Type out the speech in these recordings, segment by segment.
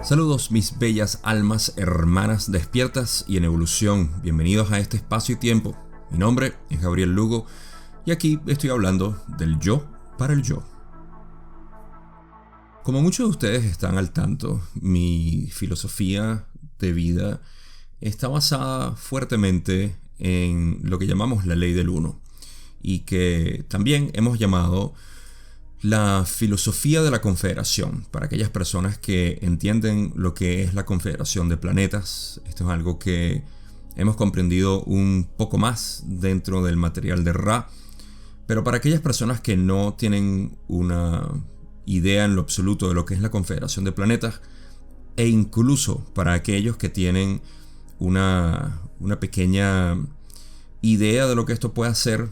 Saludos mis bellas almas hermanas despiertas y en evolución, bienvenidos a este espacio y tiempo. Mi nombre es Gabriel Lugo y aquí estoy hablando del yo para el yo. Como muchos de ustedes están al tanto, mi filosofía de vida está basada fuertemente en lo que llamamos la ley del uno y que también hemos llamado la filosofía de la confederación, para aquellas personas que entienden lo que es la confederación de planetas. Esto es algo que hemos comprendido un poco más dentro del material de Ra, pero para aquellas personas que no tienen una idea en lo absoluto de lo que es la confederación de planetas, e incluso para aquellos que tienen una pequeña idea de lo que esto puede hacer,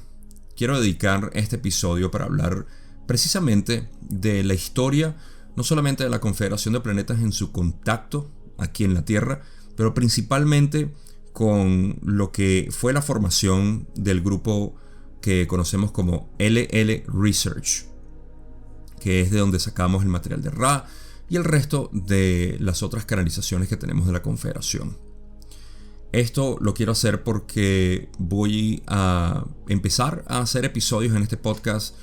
quiero dedicar este episodio para hablar precisamente de la historia, no solamente de la Confederación de Planetas en su contacto aquí en la Tierra, pero principalmente con lo que fue la formación del grupo que conocemos como LL Research, que es de donde sacamos el material de Ra y el resto de las otras canalizaciones que tenemos de la Confederación. Esto lo quiero hacer porque voy a empezar a hacer episodios en este podcast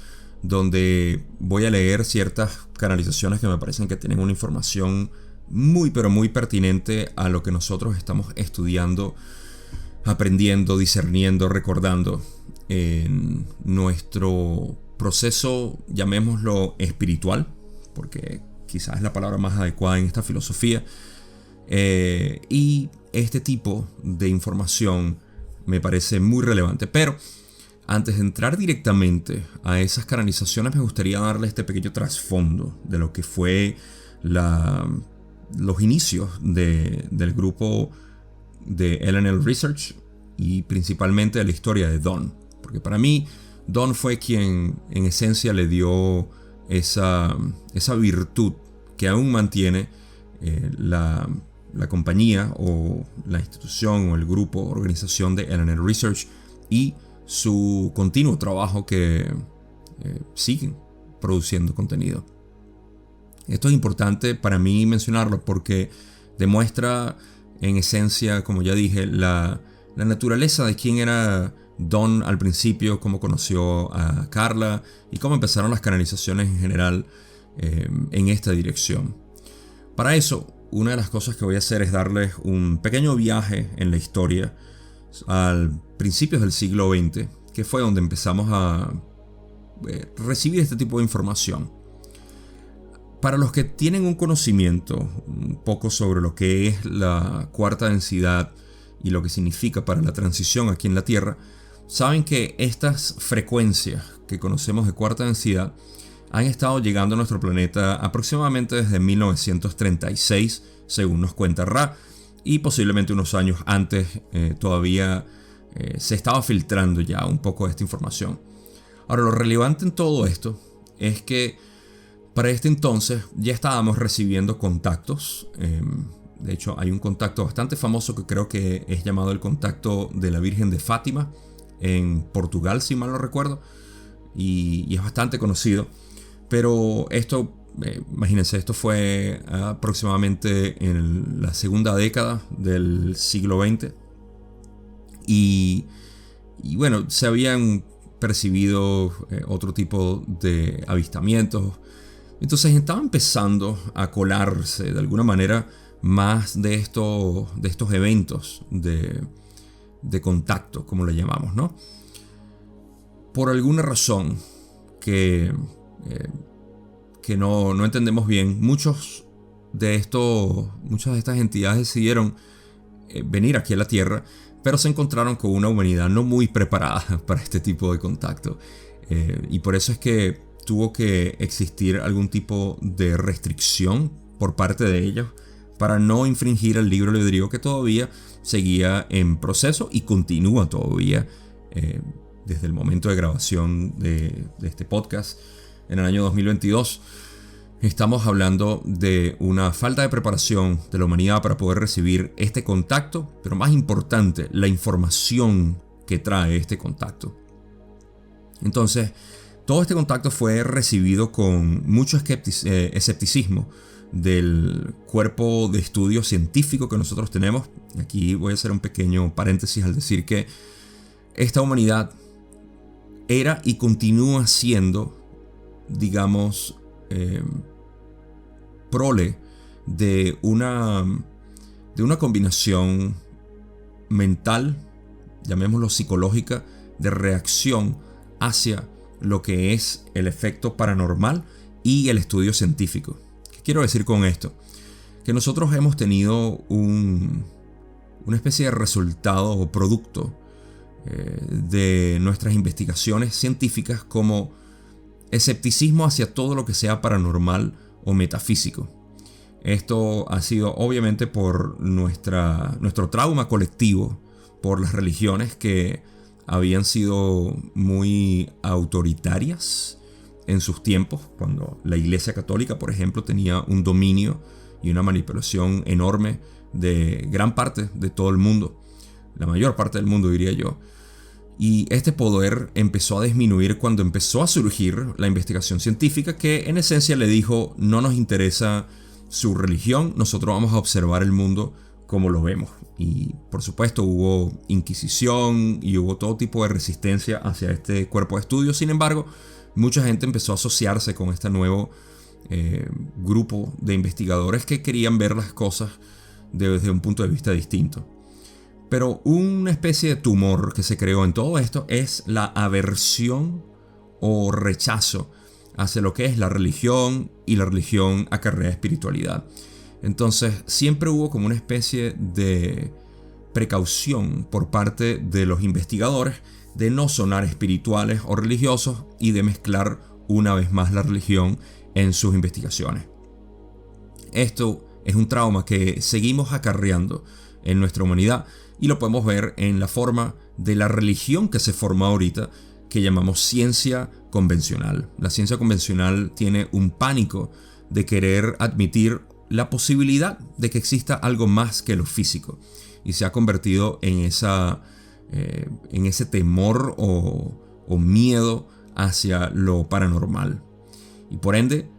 donde voy a leer ciertas canalizaciones que me parecen que tienen una información muy pero muy pertinente a lo que nosotros estamos estudiando, aprendiendo, discerniendo, recordando en nuestro proceso, llamémoslo espiritual, porque quizás es la palabra más adecuada en esta filosofía, y este tipo de información me parece muy relevante. Pero antes de entrar directamente a esas canalizaciones, me gustaría darle este pequeño trasfondo de lo que fue los inicios del grupo de LL Research y principalmente de la historia de Don. Porque para mí, Don fue quien en esencia le dio esa virtud que aún mantiene la compañía o la institución o el grupo, organización de LL Research y su continuo trabajo que siguen produciendo contenido. Esto es importante para mí mencionarlo porque demuestra en esencia, como ya dije, la naturaleza de quién era Don al principio, cómo conoció a Carla y cómo empezaron las canalizaciones en general en esta dirección. Para eso, una de las cosas que voy a hacer es darles un pequeño viaje en la historia al principios del siglo XX, que fue donde empezamos a recibir este tipo de información. Para los que tienen un conocimiento un poco sobre lo que es la cuarta densidad y lo que significa para la transición aquí en la Tierra, saben que estas frecuencias que conocemos de cuarta densidad han estado llegando a nuestro planeta aproximadamente desde 1936, según nos cuenta Ra, y posiblemente unos años antes todavía se estaba filtrando ya un poco de esta información. Ahora, lo relevante en todo esto es que para este entonces ya estábamos recibiendo contactos. De hecho, hay un contacto bastante famoso que creo que es llamado el contacto de la Virgen de Fátima en Portugal, si mal no recuerdo, y es bastante conocido. Pero esto, imagínense, esto fue aproximadamente en la segunda década del siglo XX. Y bueno, se habían percibido otro tipo de avistamientos. Entonces estaba empezando a colarse de alguna manera más de estos eventos de contacto, como le llamamos, ¿no? Por alguna razón que no entendemos bien, muchas de estas entidades decidieron venir aquí a la Tierra, pero se encontraron con una humanidad no muy preparada para este tipo de contacto. Y por eso es que tuvo que existir algún tipo de restricción por parte de ellos para no infringir el libre albedrío que todavía seguía en proceso y continúa todavía desde el momento de grabación de este podcast en el año 2022. Estamos hablando de una falta de preparación de la humanidad para poder recibir este contacto, pero más importante, la información que trae este contacto. Entonces, Todo este contacto fue recibido con mucho escepticismo del cuerpo de estudio científico que nosotros tenemos. Aquí voy a hacer un pequeño paréntesis al decir que esta humanidad era y continúa siendo, digamos, prole de una combinación mental, llamémoslo psicológica, de reacción hacia lo que es el efecto paranormal y el estudio científico. ¿Qué quiero decir con esto? Que nosotros hemos tenido una especie de resultado o producto de nuestras investigaciones científicas como escepticismo hacia todo lo que sea paranormal o metafísico. Esto ha sido obviamente por nuestro trauma colectivo, por las religiones que habían sido muy autoritarias en sus tiempos, cuando la Iglesia Católica, por ejemplo, tenía un dominio y una manipulación enorme de gran parte de todo el mundo, la mayor parte del mundo diría yo. Y este poder empezó a disminuir cuando empezó a surgir la investigación científica, que en esencia le dijo: no nos interesa su religión, nosotros vamos a observar el mundo como lo vemos. Y por supuesto hubo inquisición y hubo todo tipo de resistencia hacia este cuerpo de estudio. Sin embargo, mucha gente empezó a asociarse con este nuevo grupo de investigadores que querían ver las cosas desde un punto de vista distinto. Pero una especie de tumor que se creó en todo esto es la aversión o rechazo hacia lo que es la religión, y la religión acarrea espiritualidad. Entonces siempre hubo como una especie de precaución por parte de los investigadores de no sonar espirituales o religiosos y de mezclar una vez más la religión en sus investigaciones. Esto es un trauma que seguimos acarreando en nuestra humanidad, y lo podemos ver en la forma de la religión que se forma ahorita, que llamamos ciencia convencional. La ciencia convencional tiene un pánico de querer admitir la posibilidad de que exista algo más que lo físico, y se ha convertido en ese temor o miedo hacia lo paranormal, y por ende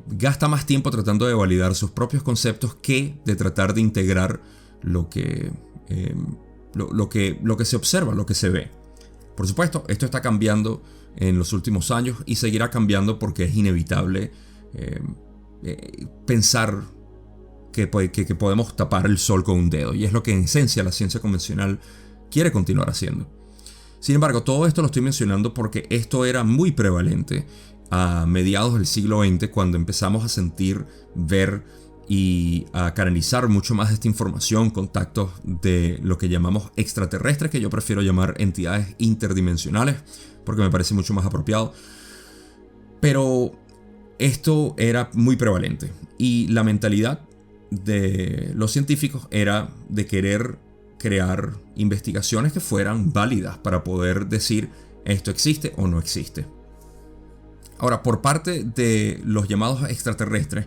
gasta más tiempo tratando de validar sus propios conceptos que de tratar de integrar lo que se observa, lo que se ve. Por supuesto, esto está cambiando en los últimos años y seguirá cambiando porque es inevitable pensar que podemos tapar el sol con un dedo, y es lo que en esencia la ciencia convencional quiere continuar haciendo. Sin embargo, todo esto lo estoy mencionando porque esto era muy prevalente a mediados del siglo XX, cuando empezamos a sentir, ver y a canalizar mucho más de esta información, contactos de lo que llamamos extraterrestres, que yo prefiero llamar entidades interdimensionales porque me parece mucho más apropiado. Pero esto era muy prevalente, y la mentalidad de los científicos era de querer crear investigaciones que fueran válidas para poder decir esto existe o no existe. Ahora, por parte de los llamados extraterrestres,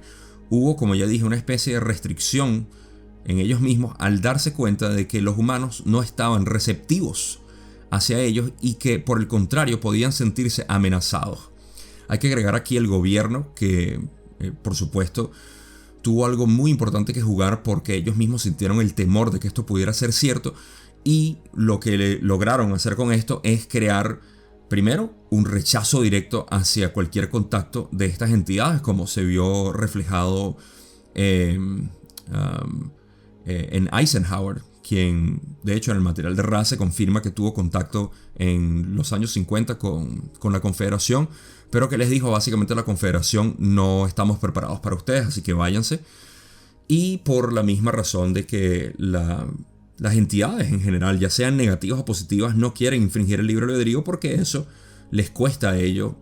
hubo, como ya dije, una especie de restricción en ellos mismos al darse cuenta de que los humanos no estaban receptivos hacia ellos, y que por el contrario podían sentirse amenazados. Hay que agregar aquí el gobierno, que por supuesto tuvo algo muy importante que jugar, porque ellos mismos sintieron el temor de que esto pudiera ser cierto, y lo que lograron hacer con esto es crear, primero, un rechazo directo hacia cualquier contacto de estas entidades, como se vio reflejado en Eisenhower, quien de hecho en el material de Ra se confirma que tuvo contacto en los años 50 con la Confederación, pero que les dijo básicamente a la Confederación: no estamos preparados para ustedes, así que váyanse. Y por la misma razón de que las entidades en general, ya sean negativas o positivas, no quieren infringir el libre albedrío, porque eso les cuesta a ellos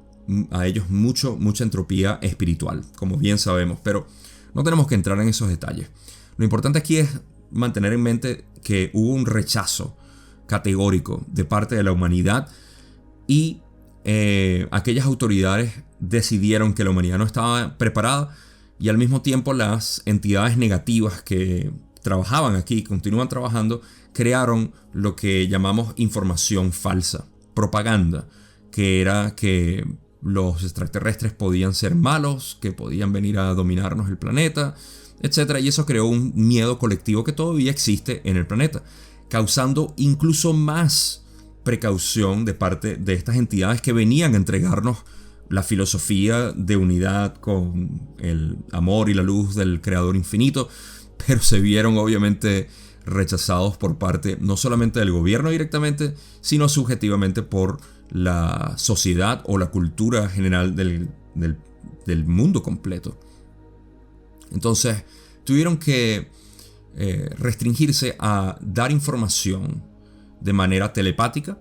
mucha entropía espiritual, como bien sabemos. Pero no tenemos que entrar en esos detalles. Lo importante aquí es mantener en mente que hubo un rechazo categórico de parte de la humanidad, y aquellas autoridades decidieron que la humanidad no estaba preparada, y al mismo tiempo las entidades negativas que trabajaban aquí, continúan trabajando, crearon lo que llamamos información falsa, propaganda, que era que los extraterrestres podían ser malos, que podían venir a dominarnos el planeta, etc. Y eso creó un miedo colectivo que todavía existe en el planeta, causando incluso más precaución de parte de estas entidades que venían a entregarnos la filosofía de unidad con el amor y la luz del Creador infinito, pero se vieron obviamente rechazados por parte no solamente del gobierno directamente, sino subjetivamente por la sociedad o la cultura general del mundo completo. Entonces tuvieron que restringirse a dar información de manera telepática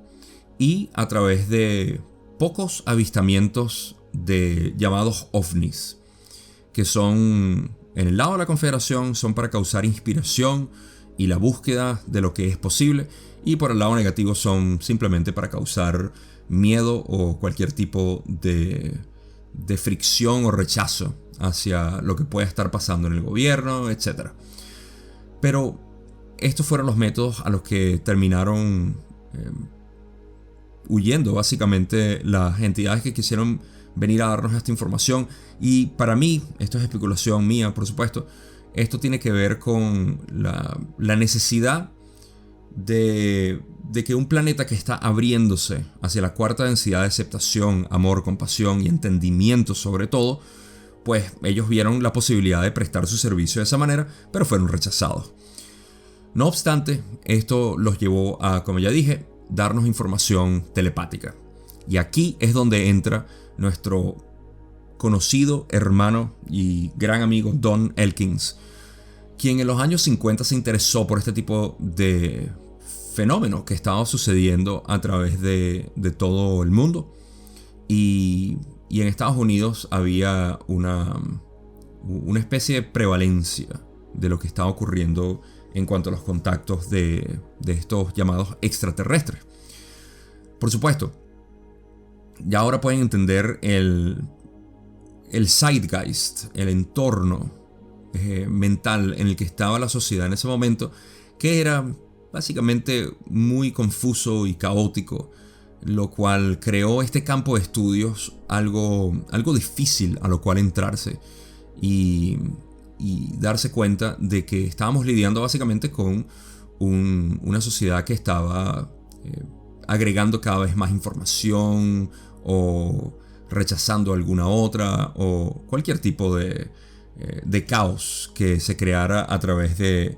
y a través de pocos avistamientos de llamados ovnis, que son, en el lado de la Confederación, son para causar inspiración y la búsqueda de lo que es posible, y por el lado negativo son simplemente para causar miedo o cualquier tipo de fricción o rechazo hacia lo que puede estar pasando en el gobierno, etc. Pero estos fueron los métodos a los que terminaron huyendo básicamente las entidades que quisieron venir a darnos esta información. Y para mí, esto es especulación mía, por supuesto, esto tiene que ver con la necesidad de que un planeta que está abriéndose hacia la cuarta densidad de aceptación, amor, compasión y entendimiento sobre todo, pues ellos vieron la posibilidad de prestar su servicio de esa manera, pero fueron rechazados. No obstante, esto los llevó a, como ya dije, darnos información telepática. Y aquí es donde entra nuestro conocido hermano y gran amigo Don Elkins, quien en los años 50 se interesó por este tipo de fenómeno que estaba sucediendo a través de todo el mundo. Y en Estados Unidos había una especie de prevalencia de lo que estaba ocurriendo en cuanto a los contactos de estos llamados extraterrestres. Por supuesto, ya ahora pueden entender el zeitgeist, el entorno mental en el que estaba la sociedad en ese momento, que era básicamente muy confuso y caótico, lo cual creó este campo de estudios algo difícil a lo cual entrarse y darse cuenta de que estábamos lidiando básicamente con una sociedad que estaba agregando cada vez más información o rechazando alguna otra o cualquier tipo de caos que se creara a través del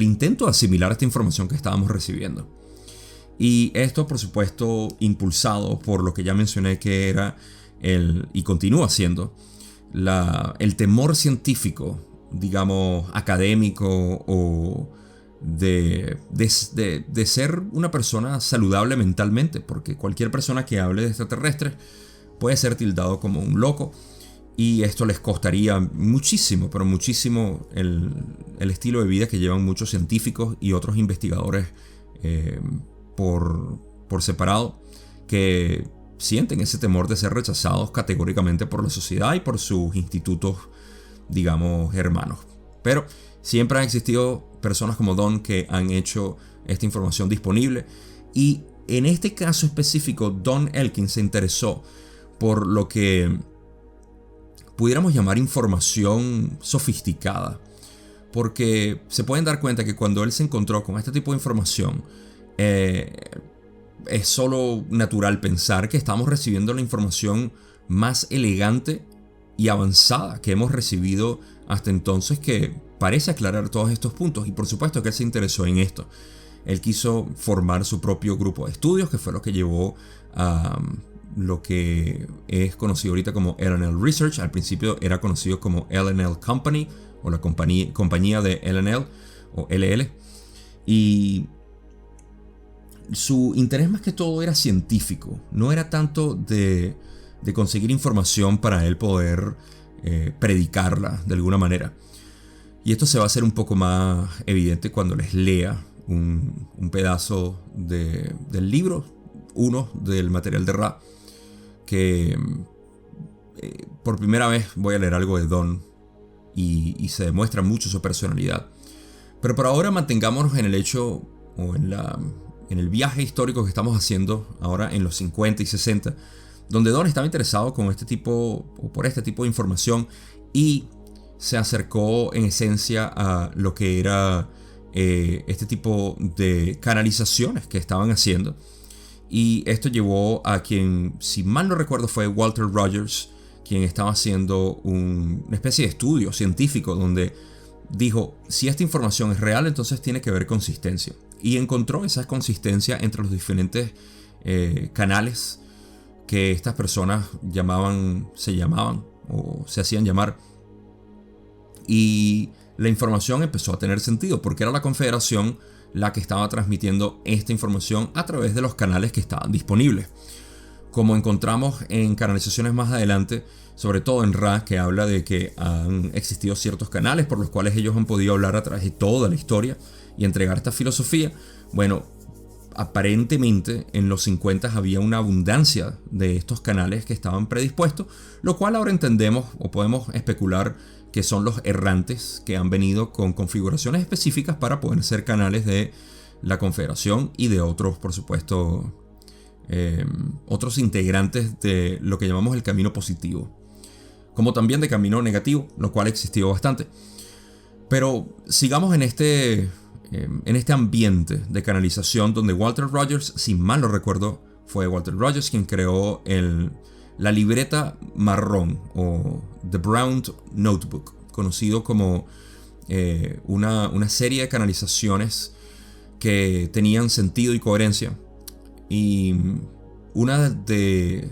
intento de asimilar esta información que estábamos recibiendo. Y esto, por supuesto, impulsado por lo que ya mencioné, que era y continúa siendo el temor científico, digamos, académico, o de ser una persona saludable mentalmente, porque cualquier persona que hable de extraterrestres puede ser tildado como un loco, y esto les costaría muchísimo, pero muchísimo el estilo de vida que llevan muchos científicos y otros investigadores por separado, que sienten ese temor de ser rechazados categóricamente por la sociedad y por sus institutos, digamos, hermanos. Pero siempre han existido personas como Don que han hecho esta información disponible, y en este caso específico Don Elkins se interesó por lo que pudiéramos llamar información sofisticada, porque se pueden dar cuenta que cuando él se encontró con este tipo de información, es solo natural pensar que estamos recibiendo la información más elegante y avanzada que hemos recibido hasta entonces, que parece aclarar todos estos puntos. Y por supuesto que él se interesó en esto. Él quiso formar su propio grupo de estudios, que fue lo que llevó a lo que es conocido ahorita como L&L Research. Al principio era conocido como L&L Company, o la compañía de L&L o LL. Y su interés más que todo era científico, no era tanto de conseguir información para él poder predicarla de alguna manera. Y esto se va a hacer un poco más evidente cuando les lea un pedazo del libro 1 del material de Ra, que por primera vez voy a leer algo de Don y se demuestra mucho su personalidad. Pero por ahora mantengámonos en el hecho, o en el viaje histórico que estamos haciendo ahora en los 50 y 60, donde Don estaba interesado con este tipo, o por este tipo de información, y se acercó en esencia a lo que era este tipo de canalizaciones que estaban haciendo. Y esto llevó a quien, si mal no recuerdo, fue Walter Rogers, quien estaba haciendo una especie de estudio científico donde dijo, si esta información es real, entonces tiene que haber consistencia. Y encontró esa consistencia entre los diferentes canales que estas personas se llamaban o se hacían llamar. Y la información empezó a tener sentido porque era la Confederación la que estaba transmitiendo esta información a través de los canales que estaban disponibles. Como encontramos en canalizaciones más adelante, sobre todo en Ra, que habla de que han existido ciertos canales por los cuales ellos han podido hablar a través de toda la historia y entregar esta filosofía. Bueno, aparentemente en los 50 había una abundancia de estos canales que estaban predispuestos, lo cual ahora entendemos o podemos especular que son los errantes que han venido con configuraciones específicas para poder ser canales de la Confederación y de otros, por supuesto, otros integrantes de lo que llamamos el camino positivo, como también de camino negativo, lo cual existió bastante. Pero sigamos en este ambiente de canalización donde Walter Rogers, si mal no recuerdo, fue Walter Rogers quien creó la libreta marrón o The Brown Notebook, conocido como una serie de canalizaciones que tenían sentido y coherencia. Y una de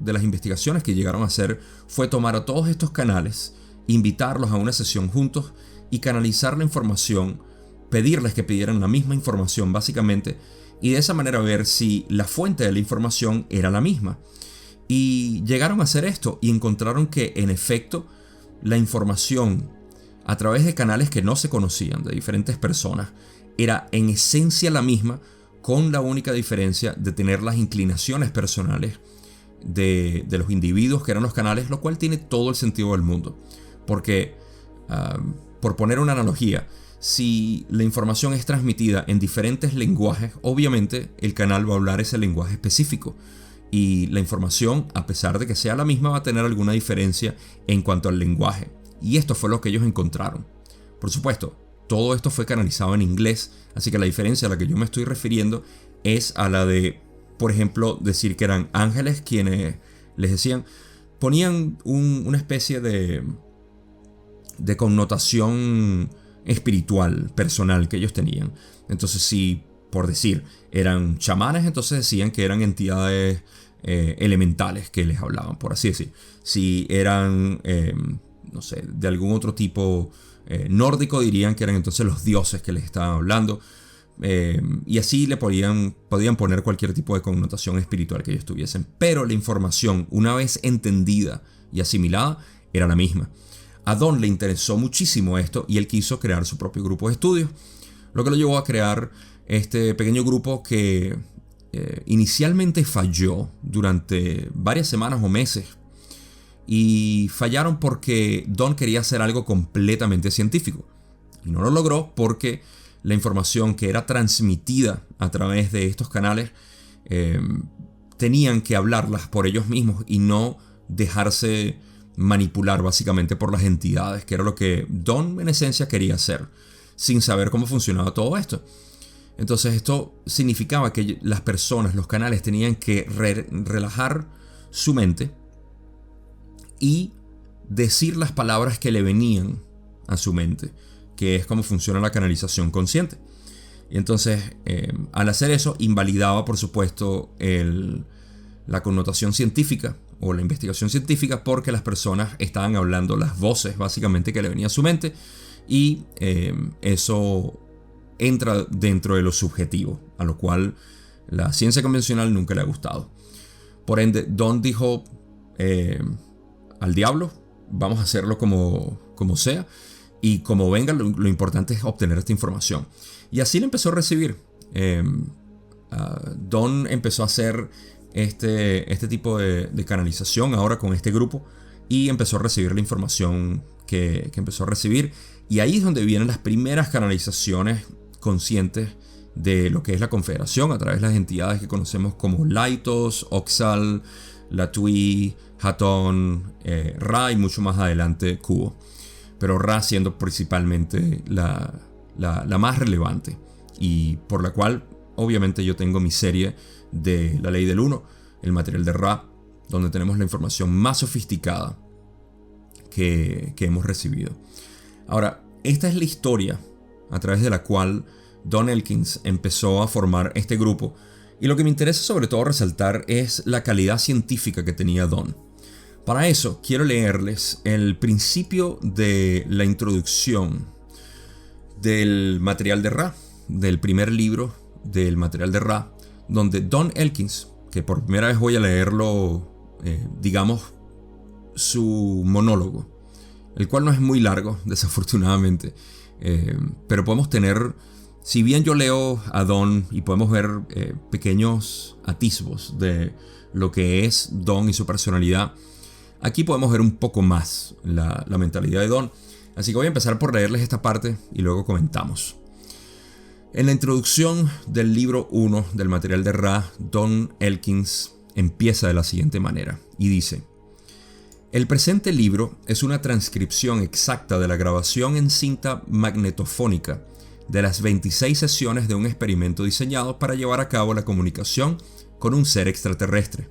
las investigaciones que llegaron a hacer fue tomar a todos estos canales, invitarlos a una sesión juntos y canalizar la información, pedirles que pidieran la misma información básicamente, y de esa manera ver si la fuente de la información era la misma. Y llegaron a hacer esto y encontraron que en efecto la información a través de canales que no se conocían de diferentes personas era en esencia la misma, con la única diferencia de tener las inclinaciones personales de los individuos que eran los canales, lo cual tiene todo el sentido del mundo. Porque, por poner una analogía, si la información es transmitida en diferentes lenguajes, obviamente el canal va a hablar ese lenguaje específico. Y la información, a pesar de que sea la misma, va a tener alguna diferencia en cuanto al lenguaje. Y esto fue lo que ellos encontraron. Por supuesto, todo esto fue canalizado en inglés, así que la diferencia a la que yo me estoy refiriendo es a la de, por ejemplo, decir que eran ángeles quienes les decían, ponían una especie de connotación espiritual, personal que ellos tenían. Entonces, si, por decir, eran chamanes, entonces decían que eran entidades elementales que les hablaban, por así decir. Si eran, no sé, de algún otro tipo nórdico, dirían que eran entonces los dioses que les estaban hablando. Y así le podían poner cualquier tipo de connotación espiritual que ellos tuviesen. Pero la información, una vez entendida y asimilada, era la misma. A Don le interesó muchísimo esto y él quiso crear su propio grupo de estudios, lo que lo llevó a crear este pequeño grupo que inicialmente falló durante varias semanas o meses. Y fallaron porque Don quería hacer algo completamente científico. Y no lo logró porque la información que era transmitida a través de estos canales tenían que hablarlas por ellos mismos y no dejarse manipular básicamente por las entidades, que era lo que Don en esencia quería hacer, sin saber cómo funcionaba todo esto. Entonces esto significaba que las personas, los canales, tenían que relajar su mente y decir las palabras que le venían a su mente, que es como funciona la canalización consciente. Y entonces, al hacer eso, invalidaba, por supuesto, la connotación científica o la investigación científica, porque las personas estaban hablando las voces, básicamente, que le venían a su mente, y eso entra dentro de lo subjetivo, a lo cual la ciencia convencional nunca le ha gustado. Por ende, Don dijo, al diablo, vamos a hacerlo como sea, y como venga, lo importante es obtener esta información. Y así lo empezó a recibir. Don empezó a hacer este tipo de canalización ahora con este grupo, y empezó a recibir la información que empezó a recibir. Y ahí es donde vienen las primeras canalizaciones conscientes de lo que es la Confederación a través de las entidades que conocemos como Laitos, Oxal, Latui, Hatton, Ra y mucho más adelante Kubo. Pero Ra siendo principalmente la más relevante y por la cual obviamente yo tengo mi serie de la Ley del Uno, el material de Ra, donde tenemos la información más sofisticada que hemos recibido. Ahora, esta es la historia a través de la cual Don Elkins empezó a formar este grupo, y lo que me interesa sobre todo resaltar es la calidad científica que tenía Don. Para eso quiero leerles el principio de la introducción del material de Ra, del primer libro del material de Ra, donde Don Elkins, que por primera vez voy a leerlo, digamos, su monólogo, el cual no es muy largo, desafortunadamente, pero podemos tener, si bien yo leo a Don y podemos ver pequeños atisbos de lo que es Don y su personalidad, aquí podemos ver un poco más la mentalidad de Don. Así que voy a empezar por leerles esta parte y luego comentamos. En la introducción del libro 1 del material de Ra, Don Elkins empieza de la siguiente manera y dice: el presente libro es una transcripción exacta de la grabación en cinta magnetofónica de las 26 sesiones de un experimento diseñado para llevar a cabo la comunicación con un ser extraterrestre.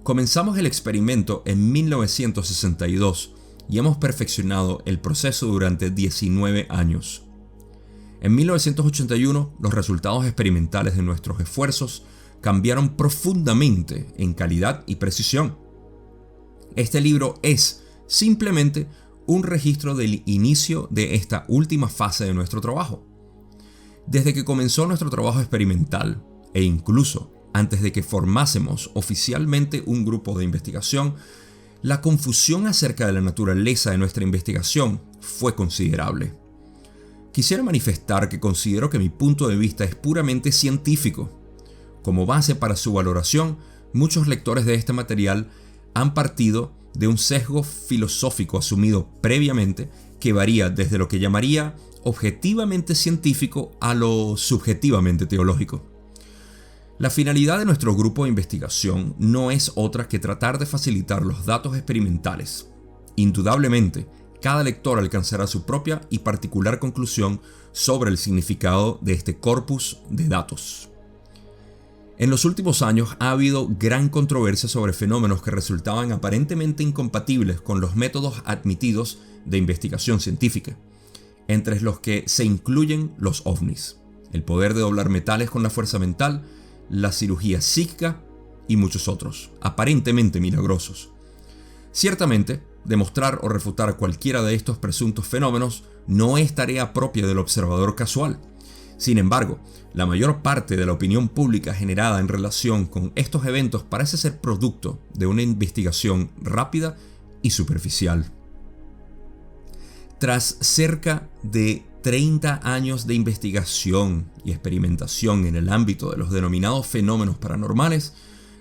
Comenzamos el experimento en 1962 y hemos perfeccionado el proceso durante 19 años. En 1981, los resultados experimentales de nuestros esfuerzos cambiaron profundamente en calidad y precisión. Este libro es simplemente un registro del inicio de esta última fase de nuestro trabajo. Desde que comenzó nuestro trabajo experimental, e incluso antes de que formásemos oficialmente un grupo de investigación, la confusión acerca de la naturaleza de nuestra investigación fue considerable. Quisiera manifestar que considero que mi punto de vista es puramente científico. Como base para su valoración, muchos lectores de este material han partido de un sesgo filosófico asumido previamente que varía desde lo que llamaría objetivamente científico a lo subjetivamente teológico. La finalidad de nuestro grupo de investigación no es otra que tratar de facilitar los datos experimentales. Indudablemente, cada lector alcanzará su propia y particular conclusión sobre el significado de este corpus de datos. En los últimos años ha habido gran controversia sobre fenómenos que resultaban aparentemente incompatibles con los métodos admitidos de investigación científica, entre los que se incluyen los ovnis, el poder de doblar metales con la fuerza mental, la cirugía psíquica y muchos otros, aparentemente milagrosos. Ciertamente, demostrar o refutar cualquiera de estos presuntos fenómenos no es tarea propia del observador casual. Sin embargo, la mayor parte de la opinión pública generada en relación con estos eventos parece ser producto de una investigación rápida y superficial. Tras cerca de 30 años de investigación y experimentación en el ámbito de los denominados fenómenos paranormales,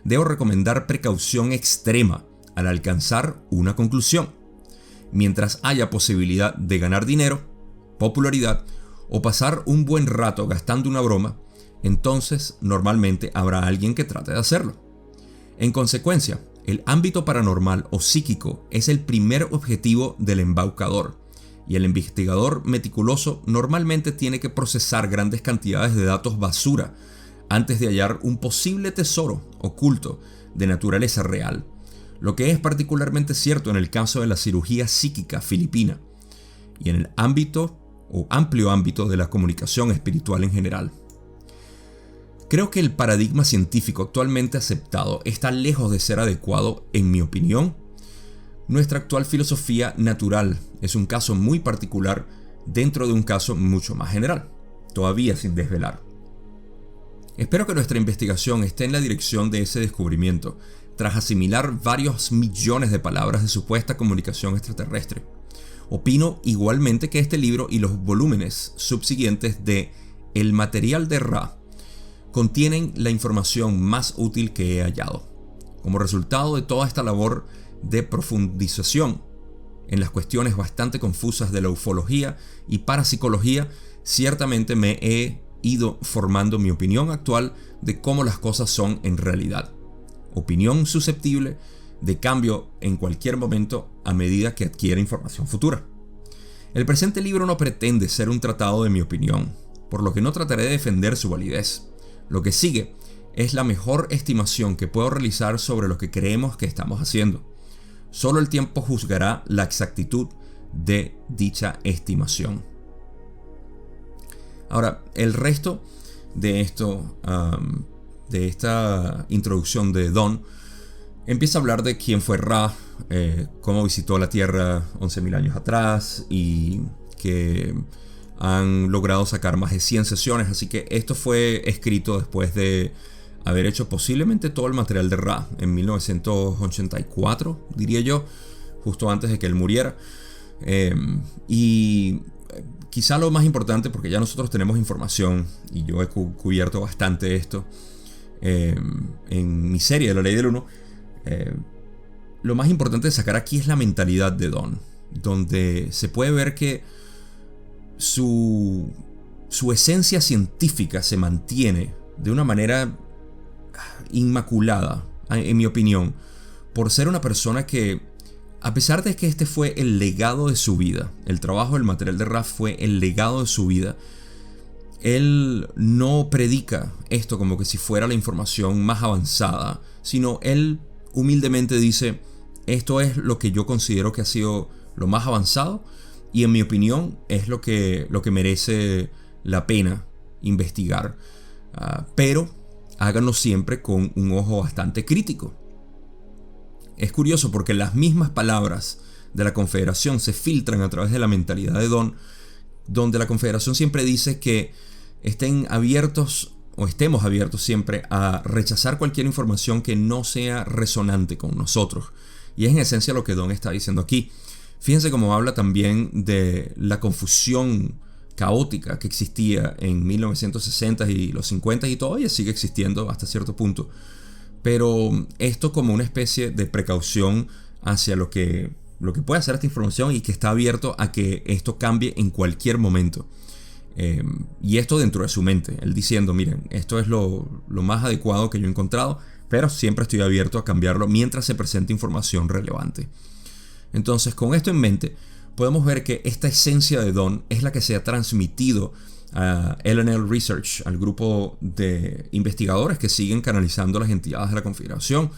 debo recomendar precaución extrema al alcanzar una conclusión. Mientras haya posibilidad de ganar dinero, popularidad o pasar un buen rato gastando una broma, entonces normalmente habrá alguien que trate de hacerlo. En consecuencia, el ámbito paranormal o psíquico es el primer objetivo del embaucador, y el investigador meticuloso normalmente tiene que procesar grandes cantidades de datos basura antes de hallar un posible tesoro oculto de naturaleza real, lo que es particularmente cierto en el caso de la cirugía psíquica filipina y en el ámbito o amplio ámbito de la comunicación espiritual en general. Creo que el paradigma científico actualmente aceptado está lejos de ser adecuado, en mi opinión. Nuestra actual filosofía natural es un caso muy particular dentro de un caso mucho más general, todavía sin desvelar. Espero que nuestra investigación esté en la dirección de ese descubrimiento, tras asimilar varios millones de palabras de supuesta comunicación extraterrestre. Opino igualmente que este libro y los volúmenes subsiguientes de El material de Ra contienen la información más útil que he hallado. Como resultado de toda esta labor de profundización en las cuestiones bastante confusas de la ufología y parapsicología, ciertamente me he ido formando mi opinión actual de cómo las cosas son en realidad. Opinión susceptible de cambio en cualquier momento a medida que adquiere información futura. El presente libro no pretende ser un tratado de mi opinión, por lo que no trataré de defender su validez. Lo que sigue es la mejor estimación que puedo realizar sobre lo que creemos que estamos haciendo. Solo el tiempo juzgará la exactitud de dicha estimación. Ahora, el resto de esto, de esta introducción de Don, empieza a hablar de quién fue Ra, cómo visitó la Tierra 11.000 años atrás y que han logrado sacar más de 100 sesiones. Así que esto fue escrito después de haber hecho posiblemente todo el material de Ra en 1984, diría yo, justo antes de que él muriera. Y quizá lo más importante, porque ya nosotros tenemos información y yo he cubierto bastante esto en mi serie de La Ley del Uno, lo más importante de sacar aquí es la mentalidad de Don, donde se puede ver que su esencia científica se mantiene de una manera inmaculada, en mi opinión, por ser una persona que, a pesar de que este fue el legado de su vida, el trabajo del material de Ra fue el legado de su vida, él no predica esto como que si fuera la información más avanzada, sino él humildemente dice: esto es lo que yo considero que ha sido lo más avanzado y en mi opinión es lo que merece la pena investigar, pero háganlo siempre con un ojo bastante crítico. Es curioso porque las mismas palabras de la Confederación se filtran a través de la mentalidad de Don, donde la Confederación siempre dice que estemos abiertos siempre a rechazar cualquier información que no sea resonante con nosotros. Y es en esencia lo que Don está diciendo aquí. Fíjense cómo habla también de la confusión caótica que existía en 1960 y los 50 y todavía sigue existiendo hasta cierto punto. Pero esto como una especie de precaución hacia lo que puede hacer esta información y que está abierto a que esto cambie en cualquier momento. Y esto dentro de su mente, él diciendo: miren, esto es lo más adecuado que yo he encontrado, pero siempre estoy abierto a cambiarlo mientras se presente información relevante. Entonces, con esto en mente, podemos ver que esta esencia de Don es la que se ha transmitido a LNL Research, al grupo de investigadores que siguen canalizando las entidades de la Confederación,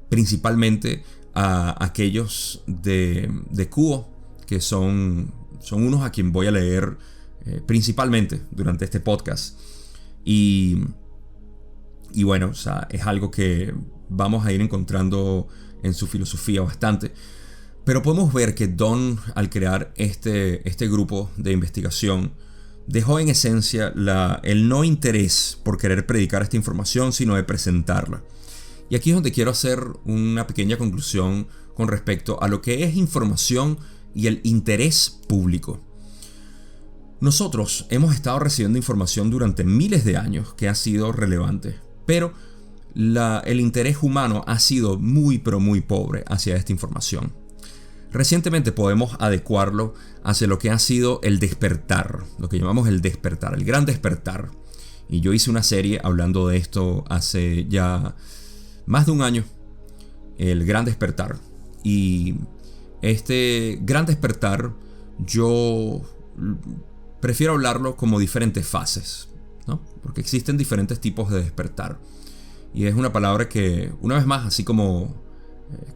principalmente a aquellos de Kuo, que son unos a quien voy a leer principalmente durante este podcast. Y bueno, o sea, es algo que vamos a ir encontrando en su filosofía bastante. Pero podemos ver que Don, al crear este grupo de investigación, dejó en esencia el no interés por querer predicar esta información, sino de presentarla. Y aquí es donde quiero hacer una pequeña conclusión con respecto a lo que es información y el interés público. Nosotros hemos estado recibiendo información durante miles de años que ha sido relevante, pero el interés humano ha sido muy pero muy pobre hacia esta información. Recientemente podemos adecuarlo hacia lo que ha sido el despertar, lo que llamamos el despertar, el gran despertar. Y yo hice una serie hablando de esto hace ya más de un año, el gran despertar. Y este gran despertar yo prefiero hablarlo como diferentes fases, ¿no? Porque existen diferentes tipos de despertar. Y es una palabra que, una vez más, así como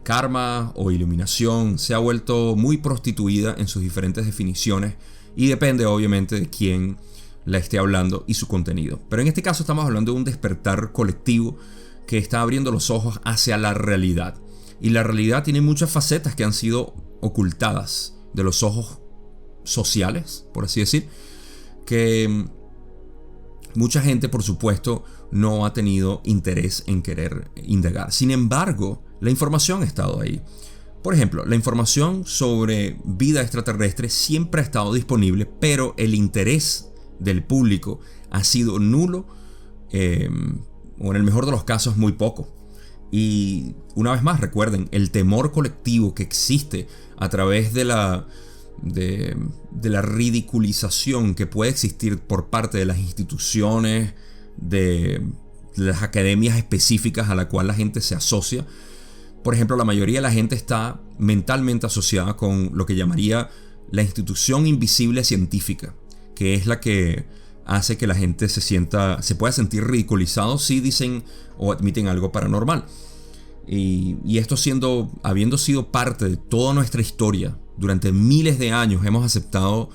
karma o iluminación, se ha vuelto muy prostituida en sus diferentes definiciones y depende obviamente de quién la esté hablando y su contenido. Pero en este caso estamos hablando de un despertar colectivo que está abriendo los ojos hacia la realidad. Y la realidad tiene muchas facetas que han sido ocultadas de los ojos sociales, por así decir, que mucha gente, por supuesto, no ha tenido interés en querer indagar. Sin embargo, la información ha estado ahí. Por ejemplo, la información sobre vida extraterrestre siempre ha estado disponible, pero el interés del público ha sido nulo, o en el mejor de los casos muy poco. Y una vez más, recuerden, el temor colectivo que existe a través de de la ridiculización que puede existir por parte de las instituciones, de las academias específicas a la cual la gente se asocia. Por ejemplo, la mayoría de la gente está mentalmente asociada con lo que llamaría la institución invisible científica, que es la que hace que la gente se pueda sentir ridiculizado si dicen o admiten algo paranormal. Y esto habiendo sido parte de toda nuestra historia, durante miles de años hemos aceptado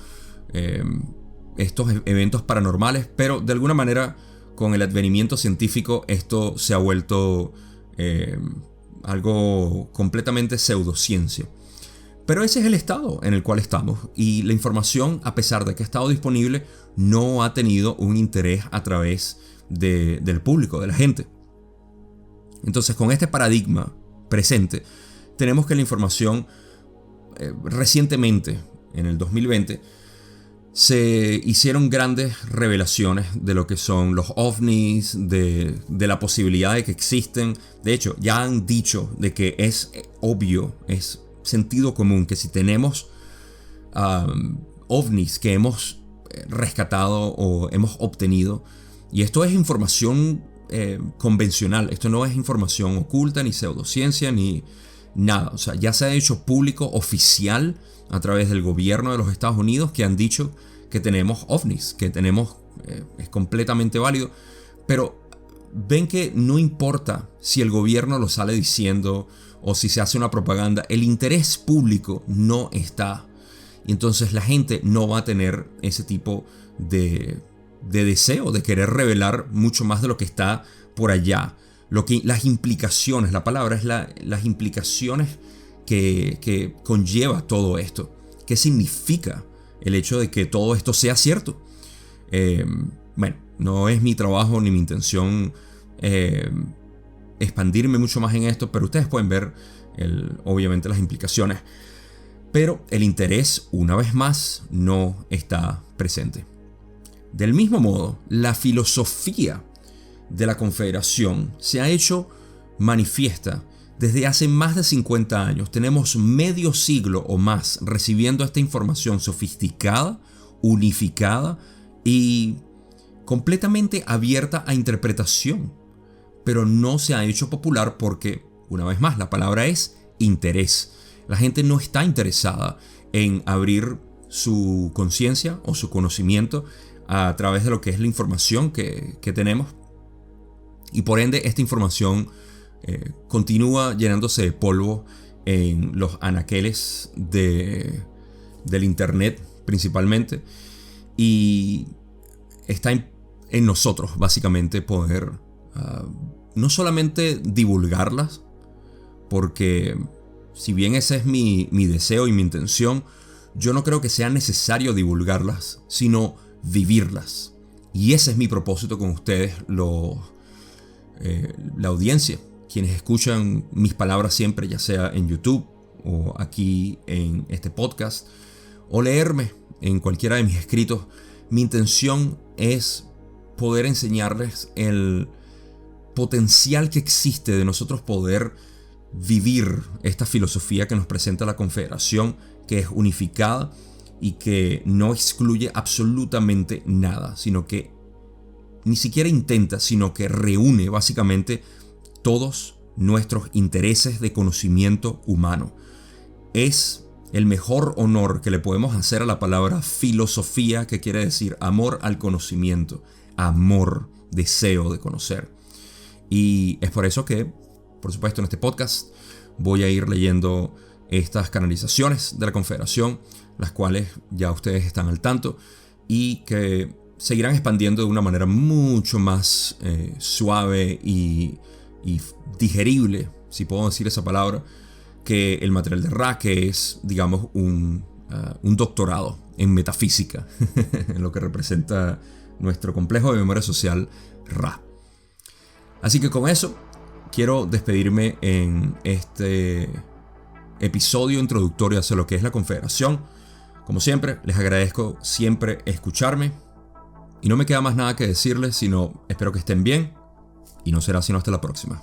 estos eventos paranormales, pero de alguna manera con el advenimiento científico esto se ha vuelto algo completamente pseudociencia. Pero ese es el estado en el cual estamos, y la información, a pesar de que ha estado disponible, no ha tenido un interés a través del público, de la gente. Entonces, con este paradigma presente, tenemos que la información recientemente, en el 2020, se hicieron grandes revelaciones de lo que son los ovnis, de la posibilidad de que existen. De hecho, ya han dicho de que es obvio, es sentido común que si tenemos ovnis que hemos rescatado o hemos obtenido, y esto es información convencional, esto no es información oculta ni pseudociencia ni nada, o sea, ya se ha hecho público, oficial, a través del gobierno de los Estados Unidos, que han dicho que tenemos ovnis, que tenemos, es completamente válido. Pero ven que no importa si el gobierno lo sale diciendo o si se hace una propaganda, el interés público no está. Y entonces la gente no va a tener ese tipo de deseo de querer revelar mucho más de lo que está por allá. Las implicaciones, la palabra es las implicaciones que conlleva todo esto. ¿Qué significa el hecho de que todo esto sea cierto? Bueno, no es mi trabajo ni mi intención expandirme mucho más en esto, pero ustedes pueden ver obviamente las implicaciones. Pero el interés, una vez más, no está presente. Del mismo modo, la filosofía de la Confederación se ha hecho manifiesta desde hace más de 50 años. Tenemos medio siglo o más recibiendo esta información sofisticada, unificada y completamente abierta a interpretación. Pero no se ha hecho popular porque, una vez más, la palabra es interés. La gente no está interesada en abrir su conciencia o su conocimiento a través de lo que es la información que tenemos. Y por ende, esta información continúa llenándose de polvo en los anaqueles del internet principalmente. Y está en nosotros, básicamente, poder no solamente divulgarlas, porque si bien ese es mi deseo y mi intención, yo no creo que sea necesario divulgarlas, sino vivirlas. Y ese es mi propósito con ustedes, la audiencia, quienes escuchan mis palabras siempre, ya sea en YouTube o aquí en este podcast, o leerme en cualquiera de mis escritos. Mi intención es poder enseñarles el potencial que existe de nosotros poder vivir esta filosofía que nos presenta la Confederación, que es unificada y que no excluye absolutamente nada, sino que ni siquiera intenta, sino que reúne básicamente todos nuestros intereses de conocimiento humano. Es el mejor honor que le podemos hacer a la palabra filosofía, que quiere decir amor al conocimiento, amor, deseo de conocer. Y es por eso que, por supuesto, en este podcast voy a ir leyendo estas canalizaciones de la Confederación, las cuales ya ustedes están al tanto y que seguirán expandiendo de una manera mucho más suave y digerible, si puedo decir esa palabra, que el material de Ra, que es, digamos, un doctorado en metafísica, en lo que representa nuestro complejo de memoria social Ra. Así que con eso quiero despedirme en este episodio introductorio hacia lo que es la Confederación. Como siempre, les agradezco siempre escucharme y no me queda más nada que decirles, sino espero que estén bien y no será sino hasta la próxima.